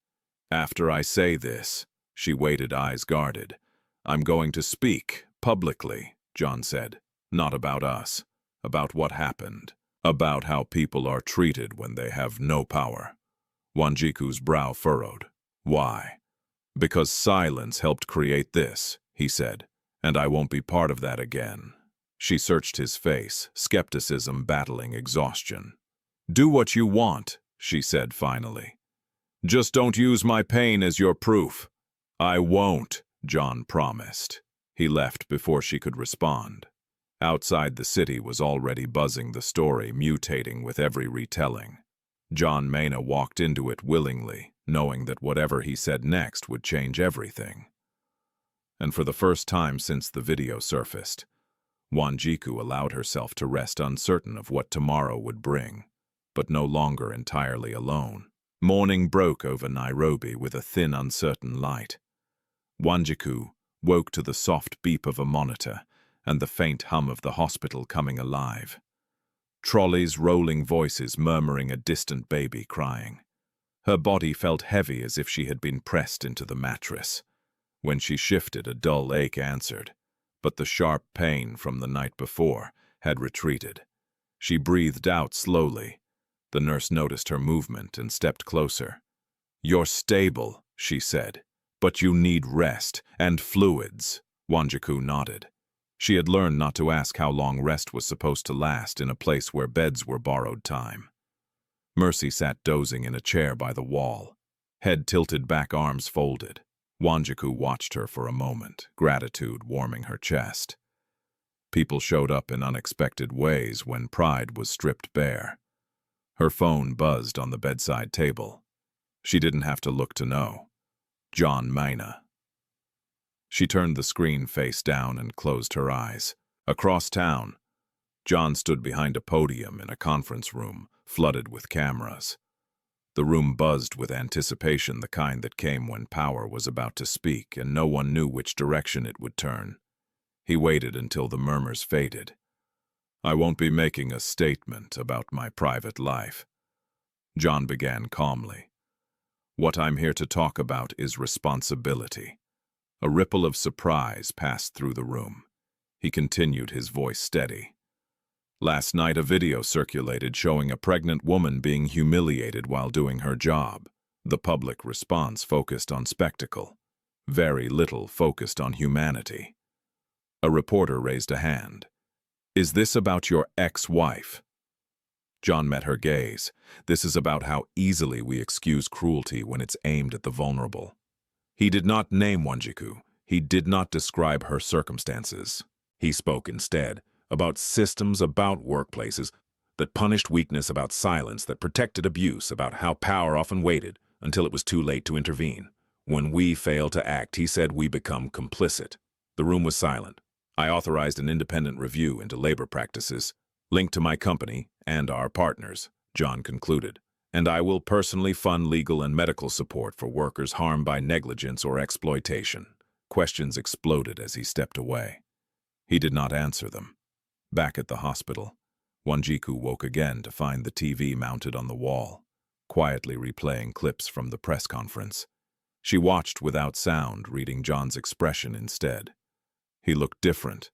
After I say this, she waited, eyes guarded. I'm going to speak, publicly, John said. Not about us, about what happened, about how people are treated when they have no power. Wanjiku's brow furrowed. Why? Because silence helped create this, he said. And I won't be part of that again. She searched his face, skepticism battling exhaustion. Do what you want, she said finally. Just don't use my pain as your proof. I won't, John promised. He left before she could respond. Outside the city was already buzzing, the story mutating with every retelling. John Mena walked into it willingly, knowing that whatever he said next would change everything. And for the first time since the video surfaced, Wanjiku allowed herself to rest, uncertain of what tomorrow would bring, but no longer entirely alone. Morning broke over Nairobi with a thin, uncertain light. Wanjiku woke to the soft beep of a monitor and the faint hum of the hospital coming alive. Trolleys, rolling voices murmuring a distant baby crying. Her body felt heavy as if she had been pressed into the mattress. When she shifted, a dull ache answered, but the sharp pain from the night before had retreated. She breathed out slowly. The nurse noticed her movement and stepped closer. "You're stable," she said, "but you need rest and fluids." Wanjiku nodded. She had learned not to ask how long rest was supposed to last in a place where beds were borrowed time. Mercy sat dozing in a chair by the wall, head tilted back, arms folded. Wanjiku watched her for a moment, gratitude warming her chest. People showed up in unexpected ways when pride was stripped bare. Her phone buzzed on the bedside table. She didn't have to look to know. John Mena. She turned the screen face down and closed her eyes. Across town, John stood behind a podium in a conference room, flooded with cameras. The room buzzed with anticipation, the kind that came when power was about to speak, and no one knew which direction it would turn. He waited until the murmurs faded. "I won't be making a statement about my private life," John began calmly. "What I'm here to talk about is responsibility." A ripple of surprise passed through the room. He continued, his voice steady. "Last night a video circulated showing a pregnant woman being humiliated while doing her job. The public response focused on spectacle. Very little focused on humanity." A reporter raised a hand. "Is this about your ex-wife?" John met her gaze. "This is about how easily we excuse cruelty when it's aimed at the vulnerable." He did not name Wanjiku. He did not describe her circumstances. He spoke instead about systems, about workplaces that punished weakness, about silence that protected abuse, about how power often waited until it was too late to intervene. When we fail to act, he said, we become complicit. The room was silent. I authorized an independent review into labor practices, linked to my company and our partners, John concluded. And I will personally fund legal and medical support for workers harmed by negligence or exploitation. Questions exploded as he stepped away. He did not answer them. Back at the hospital, Wanjiku woke again to find the TV mounted on the wall, quietly replaying clips from the press conference. She watched without sound, reading John's expression instead. He looked different,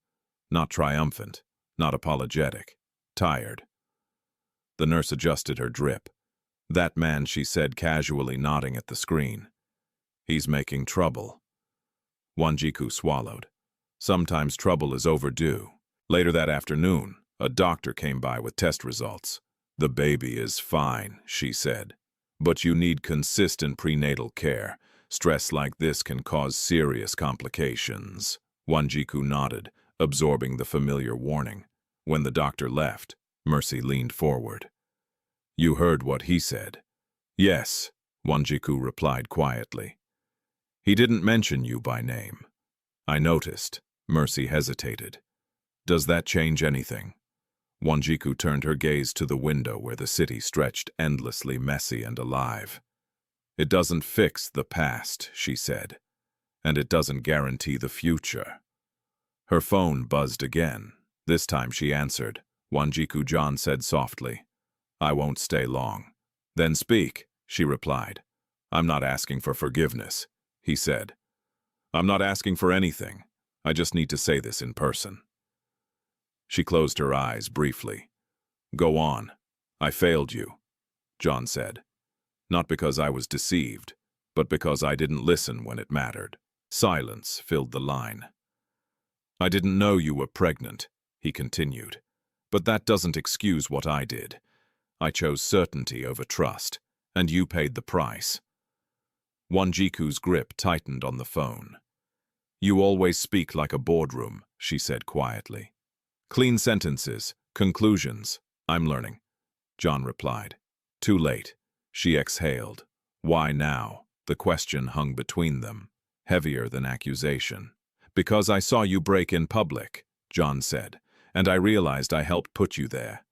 not triumphant, not apologetic, tired. The nurse adjusted her drip. "That man," she said, casually nodding at the screen. "He's making trouble." Wanjiku swallowed. Sometimes trouble is overdue. Later that afternoon, a doctor came by with test results. "The baby is fine," she said. "But you need consistent prenatal care. Stress like this can cause serious complications." Wanjiku nodded, absorbing the familiar warning. When the doctor left, Mercy leaned forward. "You heard what he said?" "Yes," Wanjiku replied quietly. "He didn't mention you by name." "I noticed." Mercy hesitated. "Does that change anything?" Wanjiku turned her gaze to the window where the city stretched endlessly, messy and alive. "It doesn't fix the past," she said, "and it doesn't guarantee the future." Her phone buzzed again. This time she answered. Wanjiku. John said softly, "I won't stay long." "Then speak," she replied. "I'm not asking for forgiveness," he said. "I'm not asking for anything. I just need to say this in person." She closed her eyes briefly. "Go on. I failed you," John said. "Not because I was deceived, but because I didn't listen when it mattered." Silence filled the line. I didn't know you were pregnant, he continued. But that doesn't excuse what I did. I chose certainty over trust, and you paid the price. Wanjiku's grip tightened on the phone. You always speak like a boardroom, she said quietly. Clean sentences, conclusions, I'm learning, John replied. Too late, she exhaled. Why now? The question hung between them, heavier than accusation. Because I saw you break in public, John said, and I realized I helped put you there.